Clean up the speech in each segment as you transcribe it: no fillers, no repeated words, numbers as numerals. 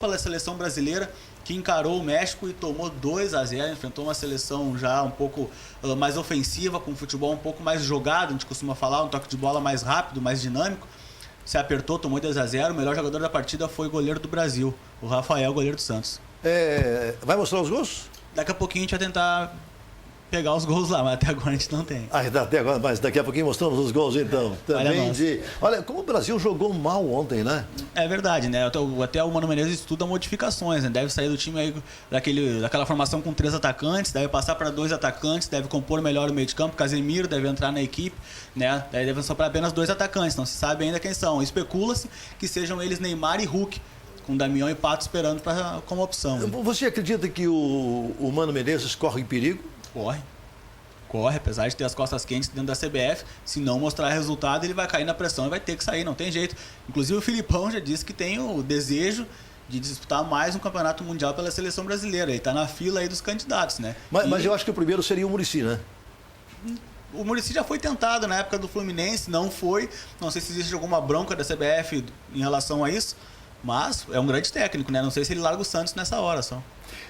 pela seleção brasileira, que encarou o México e tomou 2-0, enfrentou uma seleção já um pouco mais ofensiva, com futebol um pouco mais jogado, a gente costuma falar, um toque de bola mais rápido, mais dinâmico. Se apertou, tomou 2-0, o melhor jogador da partida foi o goleiro do Brasil, o Rafael, goleiro do Santos. Vai mostrar os gols? Daqui a pouquinho a gente vai tentar pegar os gols lá, mas até agora a gente não tem. Até agora, mas daqui a pouquinho mostramos os gols então. Também Olha, como o Brasil jogou mal ontem, né? É verdade, né? Até o Mano Menezes estuda modificações, né? Deve sair do time aí daquela formação com 3 atacantes, deve passar para 2 atacantes, deve compor melhor o meio de campo. Casemiro deve entrar na equipe, né? Daí devem sobrar apenas 2 atacantes, não se sabe ainda quem são. Especula-se que sejam eles Neymar e Hulk, com Damião e Pato esperando como opção. Né? Você acredita que o Mano Menezes corre em perigo? Corre, apesar de ter as costas quentes dentro da CBF, se não mostrar resultado, ele vai cair na pressão e vai ter que sair, não tem jeito. Inclusive o Filipão já disse que tem o desejo de disputar mais um campeonato mundial pela seleção brasileira. Ele está na fila aí dos candidatos, né? Mas eu acho que o primeiro seria o Muricy, né? O Muricy já foi tentado na época do Fluminense, não foi. Não sei se existe alguma bronca da CBF em relação a isso, mas é um grande técnico, né? Não sei se ele larga o Santos nessa hora só.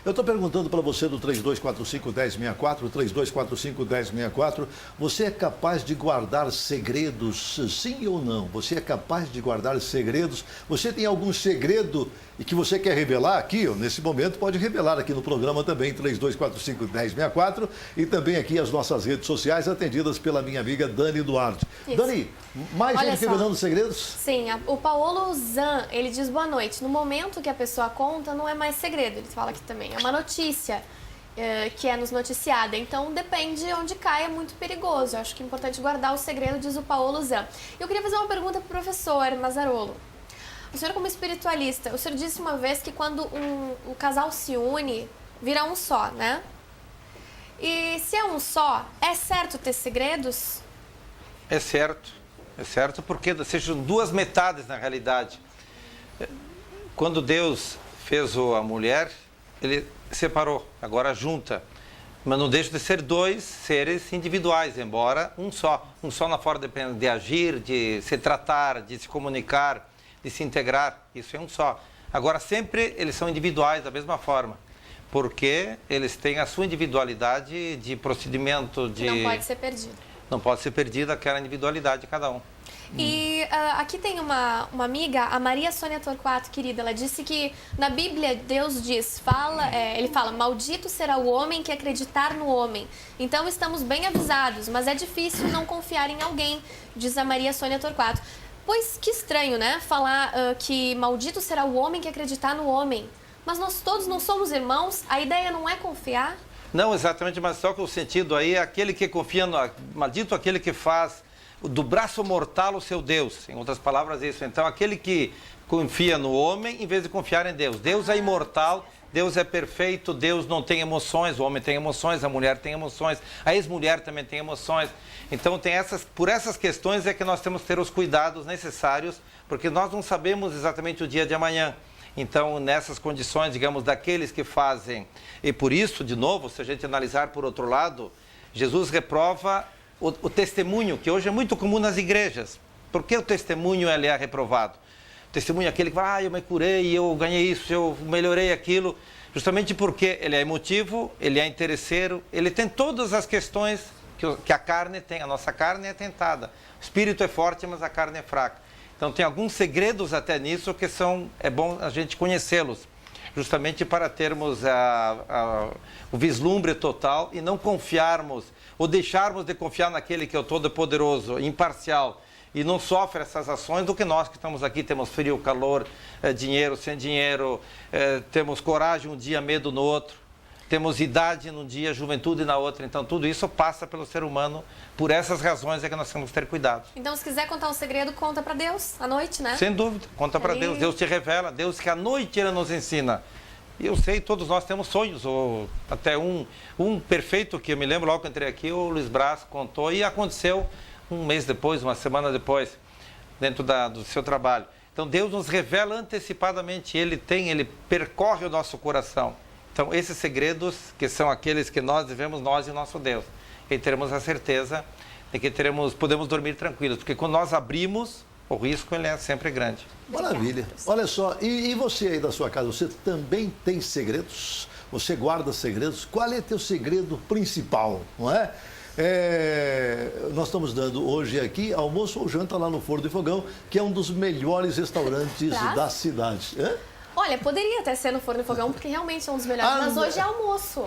Eu estou perguntando para você do 3245-1064, 3245-1064, você é capaz de guardar segredos, sim ou não? Você é capaz de guardar segredos? Você tem algum segredo e que você quer revelar aqui, nesse momento, pode revelar aqui no programa também, 3245-1064, e também aqui as nossas redes sociais, atendidas pela minha amiga Dani Duarte. Isso. Dani, mais gente revelando segredos? Sim, o Paulo Zan, ele diz boa noite. No momento que a pessoa conta, não é mais segredo, ele fala aqui também. É uma notícia que é nos noticiada, então depende de onde cai, é muito perigoso. Eu acho que é importante guardar o segredo, diz o Paulo Zan. Eu queria fazer uma pergunta para o professor Mazarolo. O senhor, como espiritualista, o senhor disse uma vez que quando o casal se une, vira um só, né? E se é um só, é certo ter segredos? É certo porque sejam 2 metades na realidade. Quando Deus fez a mulher, ele separou, agora junta. Mas não deixa de ser 2 seres individuais, embora um só. Um só na forma de agir, de se tratar, de se comunicar, de se integrar. Isso é um só. Agora, sempre eles são individuais da mesma forma. Porque eles têm a sua individualidade de procedimento de... Não pode ser perdido. Não pode ser perdida aquela individualidade de cada um. E aqui tem uma amiga, a Maria Sônia Torquato, querida, ela disse que na Bíblia Deus diz, ele fala, maldito será o homem que acreditar no homem. Então estamos bem avisados, mas é difícil não confiar em alguém, diz a Maria Sônia Torquato. Pois que estranho, né? Falar que maldito será o homem que acreditar no homem. Mas nós todos não somos irmãos, a ideia não é confiar? Não, exatamente, mas só que o sentido aí é aquele que confia no... Maldito aquele que faz do braço mortal o seu Deus. Em outras palavras, isso. Então, aquele que confia no homem em vez de confiar em Deus. Deus é imortal, Deus é perfeito, Deus não tem emoções, o homem tem emoções, a mulher tem emoções, a ex-mulher também tem emoções. Então, por essas questões é que nós temos que ter os cuidados necessários, porque nós não sabemos exatamente o dia de amanhã. Então, nessas condições, digamos, daqueles que fazem, e por isso, de novo, se a gente analisar por outro lado, Jesus reprova o testemunho, que hoje é muito comum nas igrejas. Por que o testemunho ele é reprovado? O testemunho é aquele que fala, eu me curei, eu ganhei isso, eu melhorei aquilo, justamente porque ele é emotivo, ele é interesseiro, ele tem todas as questões que a carne tem, a nossa carne é tentada. O espírito é forte, mas a carne é fraca. Então tem alguns segredos até nisso que é bom a gente conhecê-los, justamente para termos o vislumbre total e não confiarmos, ou deixarmos de confiar naquele que é o todo-poderoso, imparcial, e não sofre essas ações do que nós que estamos aqui, temos frio, calor, dinheiro, sem dinheiro, temos coragem um dia, medo no outro, temos idade num dia, juventude na outra. Então, tudo isso passa pelo ser humano. Por essas razões é que nós temos que ter cuidado. Então, se quiser contar um segredo, conta para Deus, à noite, né? Sem dúvida, conta para Deus. Deus te revela, Deus que à noite Ele nos ensina. E eu sei, todos nós temos sonhos, ou até um perfeito que eu me lembro logo que entrei aqui, o Luiz Braz contou, e aconteceu um mês depois, uma semana depois, dentro do seu trabalho. Então, Deus nos revela antecipadamente, Ele percorre o nosso coração. Então, esses segredos, que são aqueles que nós devemos, nós e o nosso Deus. E teremos a certeza de que podemos dormir tranquilos. Porque quando nós abrimos, o risco ele é sempre grande. Maravilha. Olha só, e você aí da sua casa, você também tem segredos? Você guarda segredos? Qual é teu segredo principal, não é? Nós estamos dando hoje aqui almoço ou janta lá no Forno e Fogão, que é um dos melhores restaurantes da cidade. Olha, poderia até ser no Forno e Fogão, porque realmente é um dos melhores, mas hoje é almoço.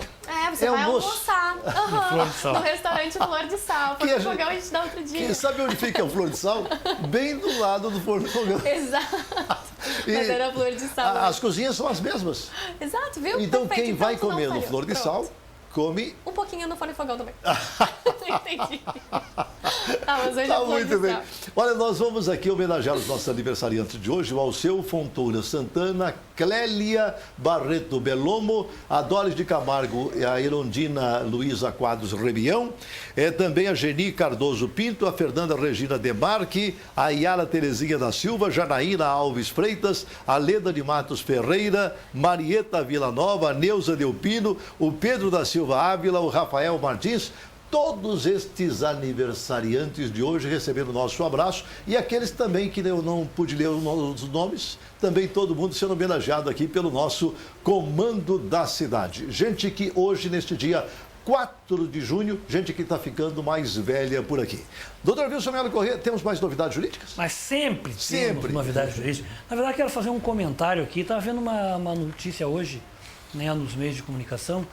Você É vai almoço? almoçar no restaurante Flor de Sal. Forno e Fogão a gente dá outro dia. Sabe onde fica o Flor de Sal? Bem do lado do Forno e Fogão. Exato. Mas era Flor de Sal. As cozinhas são as mesmas. Exato, viu? Então Perfeito. quem vai Então, comer não no falhou. Flor de Sal, come... Um pouquinho no Forno e Fogão também. Entendi. Tá, mas hoje Tá é Flor muito de bem. Sal. Olha, nós vamos aqui homenagear os nossos aniversariantes de hoje, o Alceu Fontoura Santana, Clélia Barreto Belomo, a Doris de Camargo e a Irondina Luiza Quadros Rebião, também a Geni Cardoso Pinto, a Fernanda Regina Demarque, a Yara Terezinha da Silva, Janaína Alves Freitas, a Leda de Matos Ferreira, Marieta Villanova, a Neuza Delpino, o Pedro da Silva Ávila, o Rafael Martins. Todos estes aniversariantes de hoje receberam o nosso abraço e aqueles também que eu não pude ler os nomes, também todo mundo sendo homenageado aqui pelo nosso Comando da Cidade. Gente que hoje, neste dia 4 de junho, gente que está ficando mais velha por aqui. Doutor Wilson Melo Corrêa, temos mais novidades jurídicas? Mas sempre temos novidades jurídicas. Na verdade, quero fazer um comentário aqui. Estava vendo uma notícia hoje, né, nos meios de comunicação.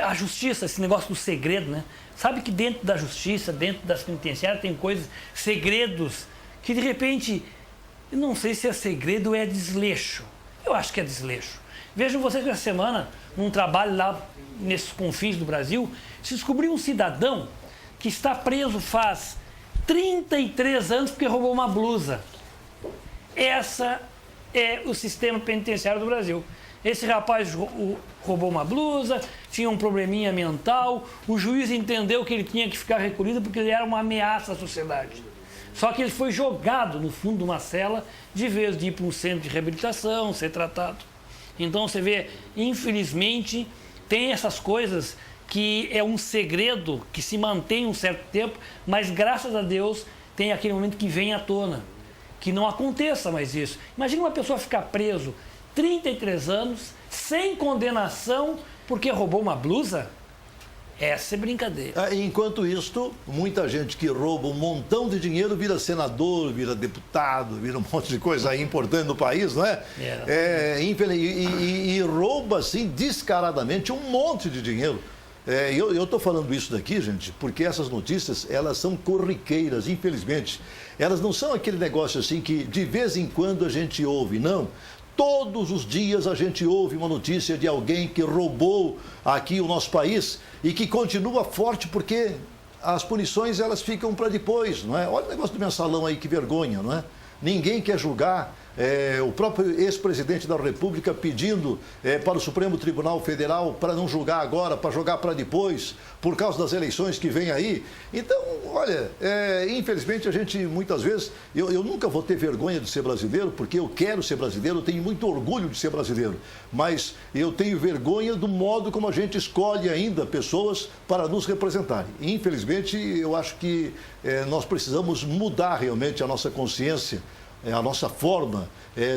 A justiça, esse negócio do segredo, né? Sabe que dentro da justiça, dentro das penitenciárias, tem coisas, segredos, que de repente, eu não sei se é segredo ou é desleixo. Eu acho que é desleixo. Vejam vocês que essa semana, num trabalho lá nesses confins do Brasil, se descobriu um cidadão que está preso faz 33 anos porque roubou uma blusa. Essa é o sistema penitenciário do Brasil. Esse rapaz roubou uma blusa, tinha um probleminha mental, o juiz entendeu que ele tinha que ficar recolhido porque ele era uma ameaça à sociedade. Só que ele foi jogado no fundo de uma cela de vez de ir para um centro de reabilitação, ser tratado. Então você vê, infelizmente, tem essas coisas que é um segredo que se mantém um certo tempo, mas graças a Deus tem aquele momento que vem à tona. Que não aconteça mais isso. Imagina uma pessoa ficar preso 33 anos, sem condenação, porque roubou uma blusa? Essa é brincadeira. Enquanto isto, muita gente que rouba um montão de dinheiro vira senador, vira deputado, vira um monte de coisa aí importante no país, não é? E rouba, assim, descaradamente um monte de dinheiro. Eu estou falando isso daqui, gente, porque essas notícias, elas são corriqueiras, infelizmente. Elas não são aquele negócio assim que de vez em quando a gente ouve, não. Todos os dias a gente ouve uma notícia de alguém que roubou aqui o nosso país e que continua forte porque as punições elas ficam para depois, não é? Olha o negócio do mensalão aí, que vergonha, não é? Ninguém quer julgar. O próprio ex-presidente da República pedindo para o Supremo Tribunal Federal para não julgar agora, para jogar para depois, por causa das eleições que vem aí. Então, olha, infelizmente a gente muitas vezes, eu nunca vou ter vergonha de ser brasileiro, porque eu quero ser brasileiro, eu tenho muito orgulho de ser brasileiro, mas eu tenho vergonha do modo como a gente escolhe ainda pessoas para nos representarem. Infelizmente, eu acho que nós precisamos mudar realmente a nossa consciência, a nossa forma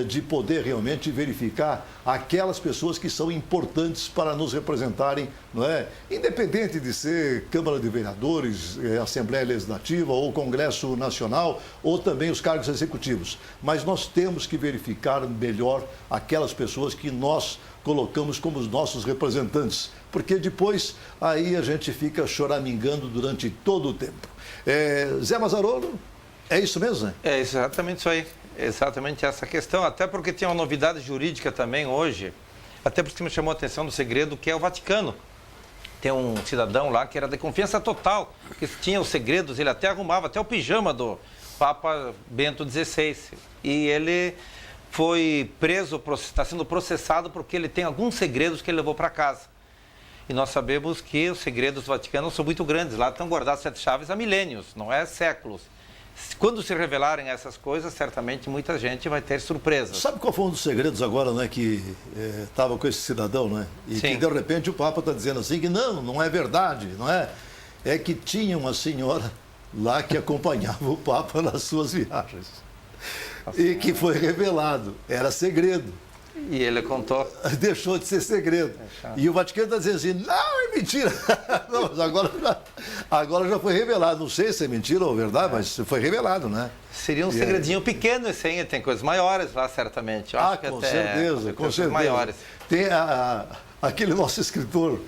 de poder realmente verificar aquelas pessoas que são importantes para nos representarem, não é? Independente de ser Câmara de Vereadores, Assembleia Legislativa ou Congresso Nacional ou também os cargos executivos. Mas nós temos que verificar melhor aquelas pessoas que nós colocamos como os nossos representantes, porque depois aí a gente fica choramingando durante todo o tempo. Zé Mazarolo, é isso mesmo, né? É exatamente isso aí. Exatamente essa questão. Até porque tem uma novidade jurídica também hoje. Até porque me chamou a atenção do segredo, que é o Vaticano. Tem um cidadão lá que era de confiança total, que tinha os segredos, ele até arrumava até o pijama do Papa Bento XVI. E ele foi preso, está sendo processado porque ele tem alguns segredos que ele levou para casa. E nós sabemos que os segredos do Vaticano são muito grandes. Lá estão guardadas 7 chaves há milênios, não é séculos. Quando se revelarem essas coisas, certamente muita gente vai ter surpresas. Sabe qual foi um dos segredos agora, né, que estava com esse cidadão, né? E Sim. que de repente o Papa está dizendo assim que não é verdade, não é? É que tinha uma senhora lá que acompanhava o Papa nas suas viagens. e que foi revelado. Era segredo. E ele contou. Deixou de ser segredo. E o Vaticano está dizendo assim, não, é mentira. Não, mas agora já foi revelado. Não sei se é mentira ou verdade, mas foi revelado, né? Seria um segredinho pequeno esse aí, tem coisas maiores lá, certamente. Eu acho que com até certeza, com certeza. Maiores. Tem aquele nosso escritor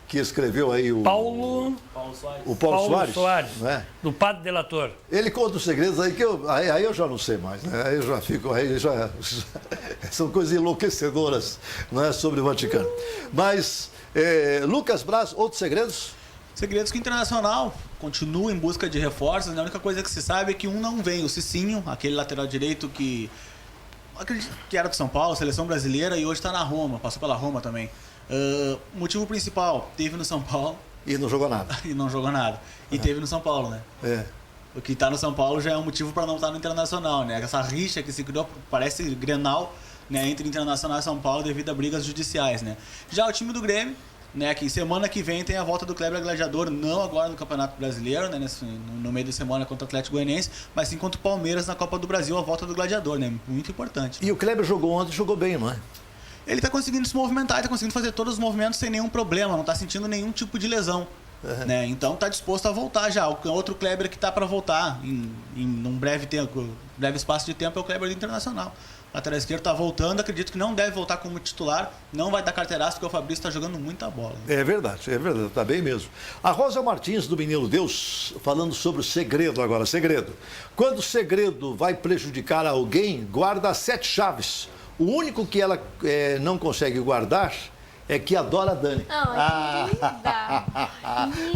que escreveu aí o Paulo Soares, né? do Padre Delator. Ele conta os segredos aí que aí eu já não sei mais, né? Aí eu já fico, são coisas enlouquecedoras, né, sobre o Vaticano. Mas, Lucas Braz, outros segredos? Segredos que o Internacional continua em busca de reforços, né? A única coisa que se sabe é que um não vem, o Cicinho, aquele lateral direito que acredito que era do São Paulo, seleção brasileira, e hoje está na Roma, passou pela Roma também. Motivo principal, teve no São Paulo. E não jogou nada. E não jogou nada. E teve no São Paulo, né? O que está no São Paulo já é um motivo para não estar no Internacional, né? Essa rixa que se criou, parece Grenal, né, entre Internacional e São Paulo devido a brigas judiciais, né? Já o time do Grêmio, né, que semana que vem tem a volta do Kleber Gladiador, não agora no Campeonato Brasileiro, né, no meio da semana contra o Atlético Goianiense, mas sim contra o Palmeiras na Copa do Brasil, a volta do Gladiador, né? Muito importante. E o Kleber jogou ontem, jogou bem, não é? Ele está conseguindo se movimentar, está conseguindo fazer todos os movimentos sem nenhum problema, não está sentindo nenhum tipo de lesão. Né? Então está disposto a voltar já. O outro Kleber que está para voltar em um breve espaço de tempo é o Kleber do Internacional. O lateral esquerdo está voltando, acredito que não deve voltar como titular, não vai dar carteiraço porque o Fabrício está jogando muita bola. É verdade, está bem mesmo. A Rosa Martins, do Menino Deus, falando sobre o segredo agora, segredo. Quando o segredo vai prejudicar alguém, guarda 7 chaves. O único que ela não consegue guardar é que adora a Dani. Linda!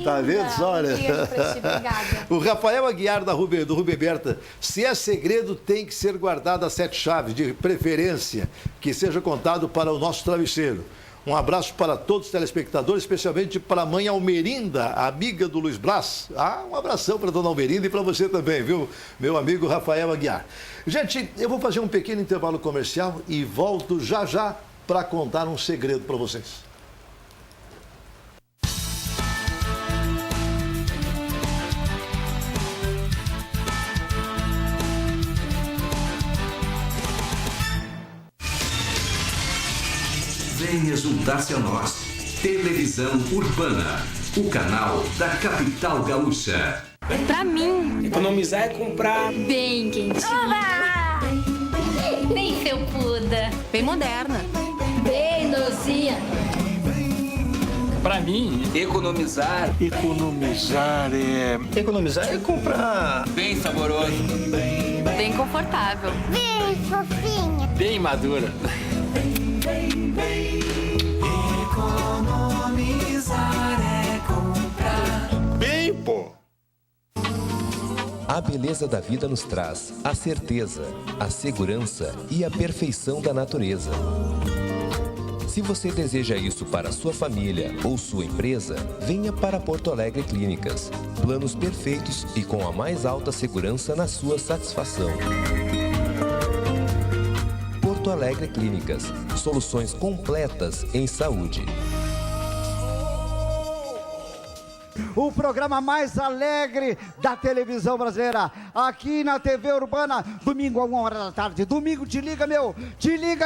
Tá vendo só, né? Obrigada. O Rafael Aguiar, do Rubem Berta, se é segredo, tem que ser guardado a 7 chaves, de preferência, que seja contado para o nosso travesseiro. Um abraço para todos os telespectadores, especialmente para a mãe Almerinda, amiga do Luiz Braz. Um abração para a dona Almerinda e para você também, viu, meu amigo Rafael Aguiar. Gente, eu vou fazer um pequeno intervalo comercial e volto já para contar um segredo para vocês. Venha juntar-se a nós. Televisão Urbana, o canal da capital gaúcha. Pra mim, economizar é comprar bem quentinho. Bem felpuda. Bem moderna. Bem docinha. Pra mim, economizar é comprar bem saboroso, Bem confortável. Bem fofinha. bem madura. Economizar é comprar Bem, pô. A beleza da vida nos traz a certeza, a segurança e a perfeição da natureza. Se você deseja isso para sua família ou sua empresa, venha para Porto Alegre Clínicas. Planos perfeitos e com a mais alta segurança na sua satisfação. Porto Alegre Clínicas. Soluções completas em saúde. O programa mais alegre da televisão brasileira, aqui na TV Urbana, domingo a 1h da tarde. Domingo te liga,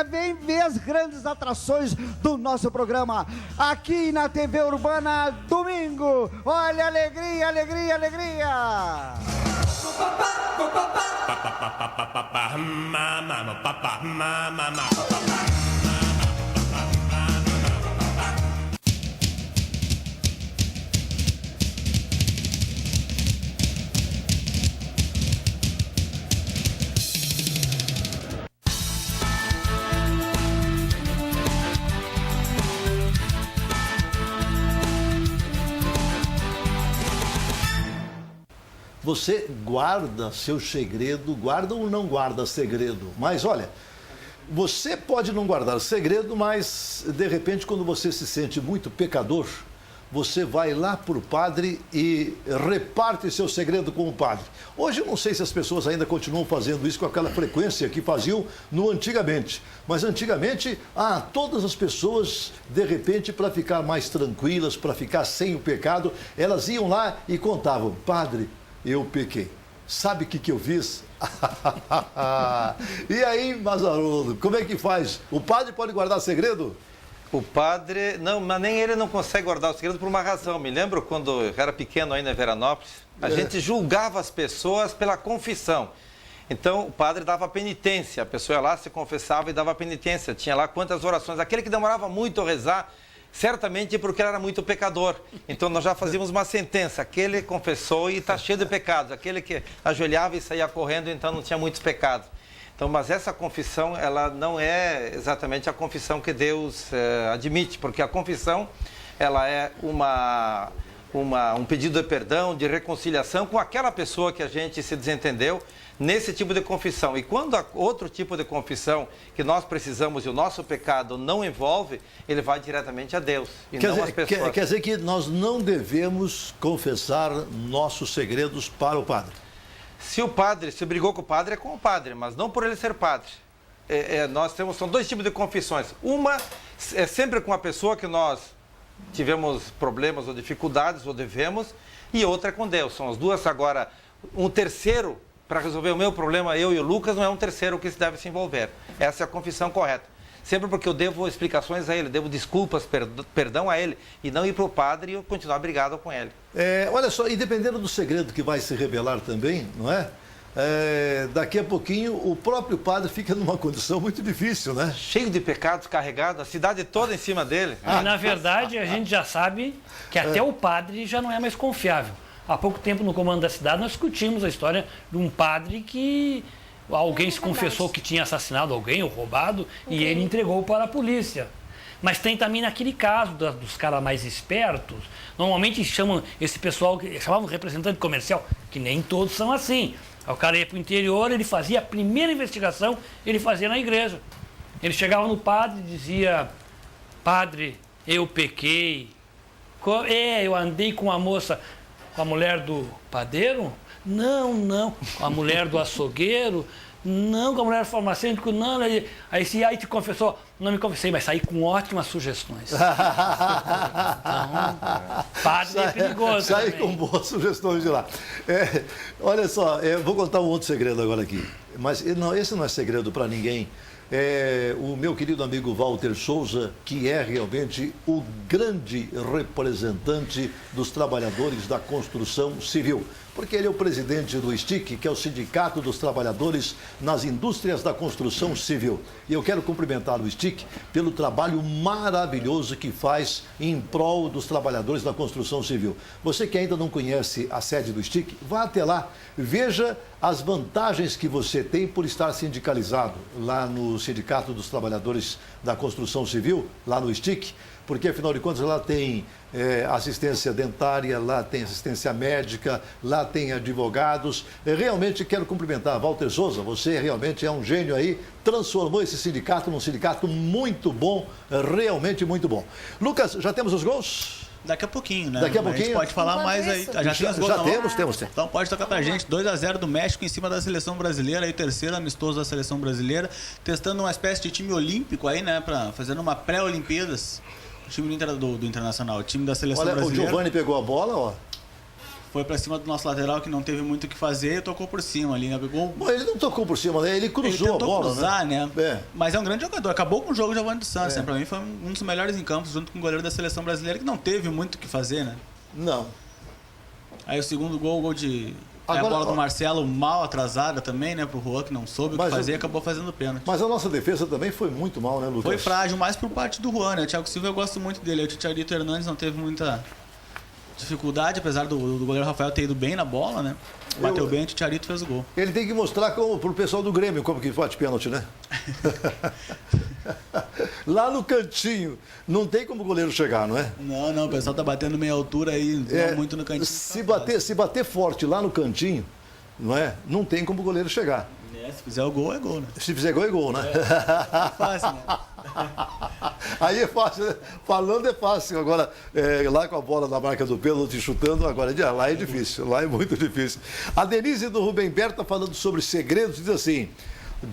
vem ver as grandes atrações do nosso programa, aqui na TV Urbana, domingo. Olha, alegria, alegria, alegria. Você guarda seu segredo, guarda ou não guarda segredo? Mas olha, você pode não guardar segredo, mas de repente quando você se sente muito pecador, você vai lá para o padre e reparte seu segredo com o padre. Hoje eu não sei se as pessoas ainda continuam fazendo isso com aquela frequência que faziam no antigamente. Mas antigamente, todas as pessoas, de repente, para ficar mais tranquilas, para ficar sem o pecado, elas iam lá e contavam: padre, eu pequei. sabe o que eu fiz? E aí, Mazzarola, como é que faz? O padre pode guardar segredo? O padre, não, mas nem ele não consegue guardar o segredo por uma razão. Me lembro quando eu era pequeno ainda em Veranópolis, a gente julgava as pessoas pela confissão. Então o padre dava penitência, a pessoa ia lá, se confessava e dava penitência. Tinha lá quantas orações. Aquele que demorava muito a rezar, certamente porque ele era muito pecador. Então nós já fazíamos uma sentença. Aquele confessou e está cheio de pecados. Aquele que ajoelhava e saía correndo, então não tinha muitos pecados. Então, mas essa confissão, ela não é exatamente a confissão que Deus admite, porque a confissão, ela é um pedido de perdão, de reconciliação com aquela pessoa que a gente se desentendeu nesse tipo de confissão. E quando há outro tipo de confissão que nós precisamos e o nosso pecado não envolve, ele vai diretamente a Deus e não às pessoas. Quer dizer que nós não devemos confessar nossos segredos para o padre. Se o padre se brigou com o padre, é com o padre, mas não por ele ser padre. São dois tipos de confissões. Uma é sempre com a pessoa que nós tivemos problemas ou dificuldades ou devemos, e outra é com Deus. São as duas. Agora, um terceiro, para resolver o meu problema, eu e o Lucas, não é um terceiro que se deve se envolver. Essa é a confissão correta. Sempre porque eu devo explicações a ele, devo desculpas, perdão a ele, e não ir para o padre e continuar brigado com ele. Olha só, e dependendo do segredo que vai se revelar também, não é? Daqui a pouquinho o próprio padre fica numa condição muito difícil, né? Cheio de pecados, carregado, a cidade toda em cima dele. E, na verdade, a gente já sabe que até o padre já não é mais confiável. Há pouco tempo, no comando da cidade, nós discutimos a história de um padre que alguém se confessou que tinha assassinado alguém ou roubado e ele entregou para a polícia. Mas tem também naquele caso dos caras mais espertos, normalmente chamam esse pessoal, chamavam representante comercial, que nem todos são assim. O cara ia para o interior, ele fazia a primeira investigação, ele fazia na igreja. Ele chegava no padre e dizia: padre, eu pequei. Eu andei com a moça, com a mulher do padeiro? Não. Com a mulher do açougueiro? Não, com a mulher do farmacêutico? Não. Aí te confessou? Não me confessei, mas saí com ótimas sugestões. Então, padre é perigoso. Saí com boas sugestões de lá. Olha só, vou contar um outro segredo agora aqui. Mas esse não é segredo para ninguém. O meu querido amigo Walter Souza, que é realmente o grande representante dos trabalhadores da construção civil. Porque ele é o presidente do STIC, que é o Sindicato dos Trabalhadores nas Indústrias da Construção Civil. E eu quero cumprimentar o STIC pelo trabalho maravilhoso que faz em prol dos trabalhadores da construção civil. Você que ainda não conhece a sede do STIC, vá até lá, veja as vantagens que você tem por estar sindicalizado lá no Sindicato dos Trabalhadores da Construção Civil, lá no STIC, porque afinal de contas lá tem assistência dentária, lá tem assistência médica, lá tem advogados. Realmente quero cumprimentar Walter Souza, você realmente é um gênio aí, transformou esse sindicato num sindicato muito bom, realmente muito bom. Lucas, já temos os gols? Daqui a pouquinho, né? Daqui a pouquinho. A gente pode falar mais aí. Já temos. Então pode tocar pra gente. 2-0 do México em cima da seleção brasileira, aí terceiro amistoso da seleção brasileira, testando uma espécie de time olímpico aí, né? Fazendo uma pré-Olimpíadas. O time do Internacional, o time da seleção brasileira. Olha, o Giovani pegou a bola, ó. Foi pra cima do nosso lateral, que não teve muito o que fazer, e tocou por cima ali, né? Bom, ele não tocou por cima, né? Ele cruzou a bola, cruzar, né? Mas é um grande jogador. Acabou com o jogo o Giovani dos Santos, né? Pra mim foi um dos melhores em campo, junto com o goleiro da seleção brasileira, que não teve muito o que fazer, né? Não. Aí o segundo gol de... a bola do Marcelo mal atrasada também, né? Pro Juan, que não soube o que fazer, acabou fazendo pênalti. Mas a nossa defesa também foi muito mal, né, Lucas? Foi frágil, mais por parte do Juan, né? O Thiago Silva eu gosto muito dele. O Chicharito Hernandes não teve muita dificuldade, apesar do goleiro Rafael ter ido bem na bola, né? Bateu bem, o Chicharito fez o gol. Ele tem que mostrar pro pessoal do Grêmio como que bate pênalti, né? Lá no cantinho, não tem como o goleiro chegar, não é? Não, o pessoal tá batendo meia altura aí, não muito no cantinho. Se bater forte lá no cantinho, não é? Não tem como o goleiro chegar. Se fizer o gol, é gol, né? Se fizer gol, é gol, né? É fácil, né? Aí é fácil, né? Falando é fácil. Agora, lá com a bola na marca do pênalti chutando, agora lá é difícil, lá é muito difícil. A Denise do Rubem Berta falando sobre segredos, diz assim: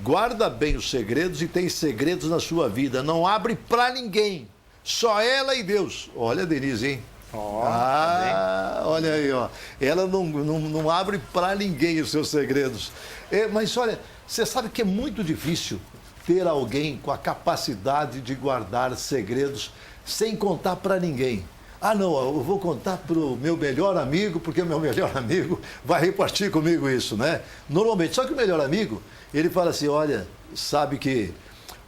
guarda bem os segredos e tem segredos na sua vida. Não abre pra ninguém. Só ela e Deus. Olha, Denise, hein? Olha aí, ó. Ela não abre para ninguém os seus segredos. Mas olha, você sabe que é muito difícil ter alguém com a capacidade de guardar segredos sem contar para ninguém. Ah, não, eu vou contar para o meu melhor amigo, porque o meu melhor amigo vai repartir comigo isso, né? Normalmente, só que o melhor amigo, ele fala assim, olha, sabe que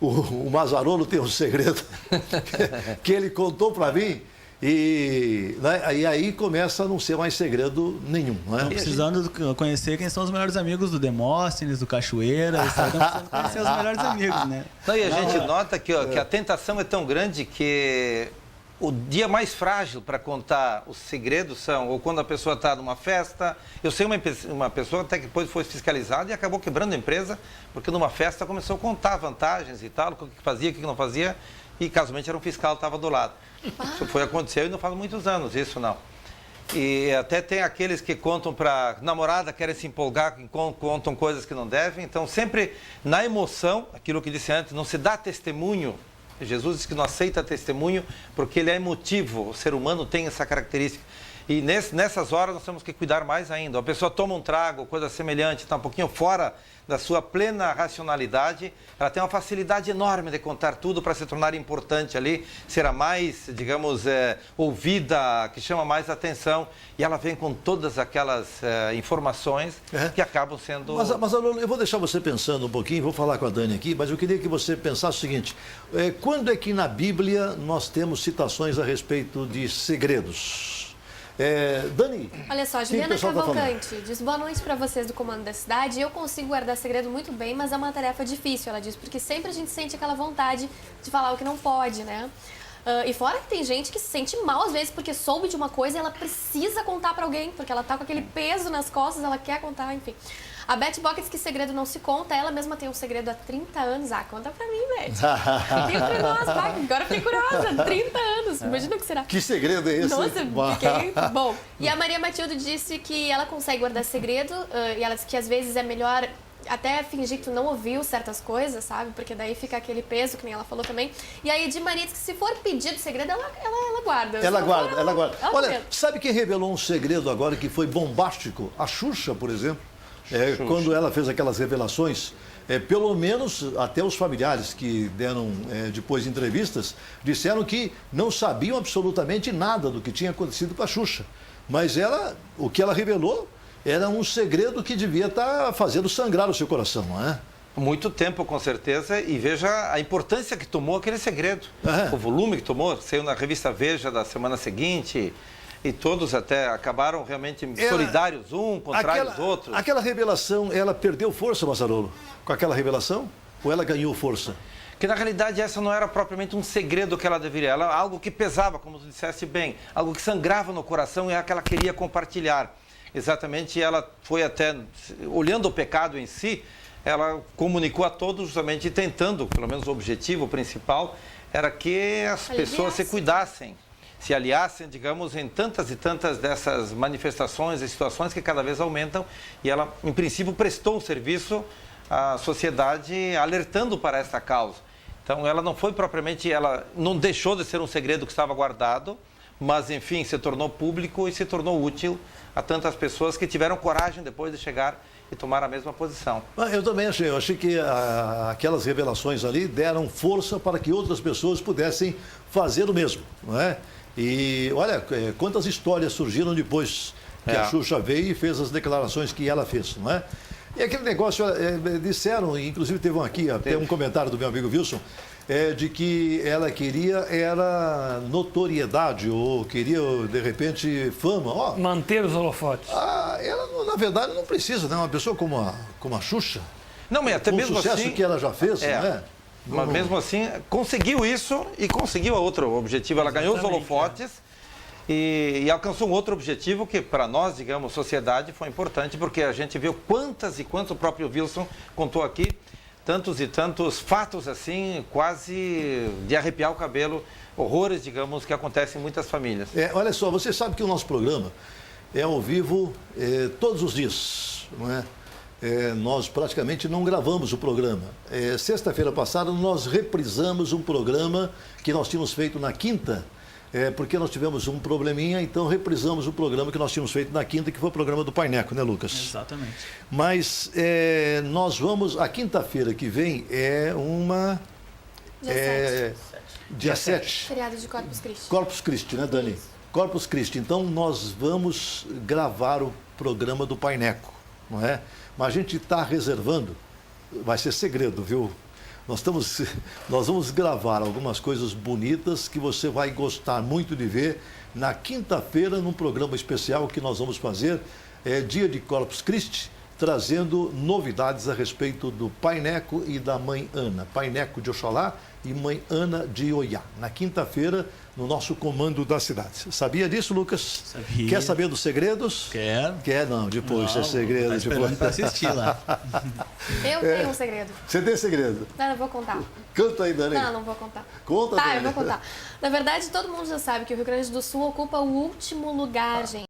o Mazzarolo tem um segredo que ele contou para mim e aí começa a não ser mais segredo nenhum, né? Estão precisando conhecer quem são os melhores amigos do Demóstenes, do Cachoeira, estão precisando conhecer os melhores amigos, né? Não, e a gente nota que a tentação é tão grande que o dia mais frágil para contar os segredos são ou quando a pessoa está numa festa. Eu sei uma pessoa até que depois foi fiscalizada e acabou quebrando a empresa, porque numa festa começou a contar vantagens e tal, o que fazia, o que não fazia, e casualmente era um fiscal que estava do lado. Isso aconteceu e não faz muitos anos, isso não. E até tem aqueles que contam para namorada, querem se empolgar, contam coisas que não devem. Então, sempre na emoção, aquilo que disse antes, não se dá testemunho. Jesus diz que não aceita testemunho porque ele é emotivo, o ser humano tem essa característica. E nessas horas nós temos que cuidar mais ainda. A pessoa toma um trago, coisa semelhante, está um pouquinho fora da sua plena racionalidade, ela tem uma facilidade enorme de contar tudo para se tornar importante ali, ser a mais, digamos, ouvida, que chama mais atenção, e ela vem com todas aquelas informações que acabam sendo... Mas eu vou deixar você pensando um pouquinho, vou falar com a Dani aqui, mas eu queria que você pensasse o seguinte, quando é que na Bíblia nós temos citações a respeito de segredos? Dani, olha só, Juliana Cavalcante diz boa noite para vocês do Comando da Cidade. Eu consigo guardar segredo muito bem, mas é uma tarefa difícil, ela diz, porque sempre a gente sente aquela vontade de falar o que não pode, né? E fora que tem gente que se sente mal às vezes porque soube de uma coisa e ela precisa contar para alguém, porque ela tá com aquele peso nas costas, ela quer contar, enfim. A Beth Bock diz que segredo não se conta, ela mesma tem um segredo há 30 anos. Conta pra mim, Beth. Entre nós, agora fiquei curiosa, 30 anos, imagina o que será. Que segredo é esse? Nossa, fiquei... Bom, e a Maria Matilde disse que ela consegue guardar segredo, e ela disse que às vezes é melhor até fingir que tu não ouviu certas coisas, sabe? Porque daí fica aquele peso, que nem ela falou também. E aí, de Maria diz que se for pedido segredo, ela guarda. Ela guarda. Olha, sabe quem revelou um segredo agora que foi bombástico? A Xuxa, por exemplo. Quando ela fez aquelas revelações, pelo menos até os familiares que deram depois entrevistas, disseram que não sabiam absolutamente nada do que tinha acontecido com a Xuxa. Mas o que ela revelou era um segredo que devia estar fazendo sangrar o seu coração, não é? Muito tempo, com certeza, e veja a importância que tomou aquele segredo. O volume que tomou, saiu na revista Veja da semana seguinte... E todos até acabaram realmente solidários, um contra os outros. Aquela revelação, ela perdeu força, Mazzarolo? Com aquela revelação? Ou ela ganhou força? Que na realidade essa não era propriamente um segredo que ela deveria. Ela algo que pesava, como tu disseste bem. Algo que sangrava no coração e é que ela queria compartilhar. Exatamente, ela foi até, olhando o pecado em si, ela comunicou a todos justamente tentando, pelo menos o objetivo principal, era que as pessoas se cuidassem. Se aliassem, digamos, em tantas e tantas dessas manifestações e situações que cada vez aumentam, e ela, em princípio, prestou um serviço à sociedade alertando para essa causa. Então, ela não foi propriamente, ela não deixou de ser um segredo que estava guardado, mas, enfim, se tornou público e se tornou útil a tantas pessoas que tiveram coragem depois de chegar e tomar a mesma posição. Eu também achei, eu achei que aquelas revelações ali deram força para que outras pessoas pudessem fazer o mesmo, não é? E olha, quantas histórias surgiram depois que a Xuxa veio e fez as declarações que ela fez, não é? E aquele negócio, disseram, inclusive teve até um comentário do meu amigo Wilson, de que ela queria notoriedade ou queria, de repente, fama. Manter os holofotes. Ela, na verdade, não precisa, né? Uma pessoa como a Xuxa, não, mas até com mesmo o sucesso assim, que ela já fez, não é? Mas mesmo assim, conseguiu isso e conseguiu outro objetivo. Ela ganhou os holofotes e alcançou um outro objetivo que, para nós, digamos, sociedade, foi importante, porque a gente viu quantas e quantos o próprio Wilson contou aqui, tantos e tantos fatos assim, quase de arrepiar o cabelo, horrores, digamos, que acontecem em muitas famílias. Olha só, você sabe que o nosso programa é ao vivo todos os dias, não é? Nós praticamente não gravamos o programa. Sexta-feira passada nós reprisamos um programa que nós tínhamos feito na quinta, porque nós tivemos um probleminha, então reprisamos o programa que nós tínhamos feito na quinta, que foi o programa do Paineco, né, Lucas? Exatamente. Mas nós vamos, a quinta-feira que vem é uma... Dia 7. Feriado de Corpus Christi. Corpus Christi, né, Dani? Isso. Corpus Christi. Então, nós vamos gravar o programa do Paineco, não é? Mas a gente está reservando, vai ser segredo, viu? Nós vamos gravar algumas coisas bonitas que você vai gostar muito de ver na quinta-feira, num programa especial que nós vamos fazer, dia de Corpus Christi, trazendo novidades a respeito do Paineco e da Mãe Ana. Paineco de Oxalá e Mãe Ana de Oiá. Na quinta-feira, no nosso comando da cidade. Sabia disso, Lucas? Sabia. Quer saber dos segredos? Quero. Quer não, depois Não, é segredo. tá esperando pra assistir lá. Eu tenho um segredo. Você tem segredo? Não vou contar. Canta aí, Dani. Não vou contar. Conta, Tá, Dani. eu vou contar. Na verdade, todo mundo já sabe que o Rio Grande do Sul ocupa o último lugar, gente.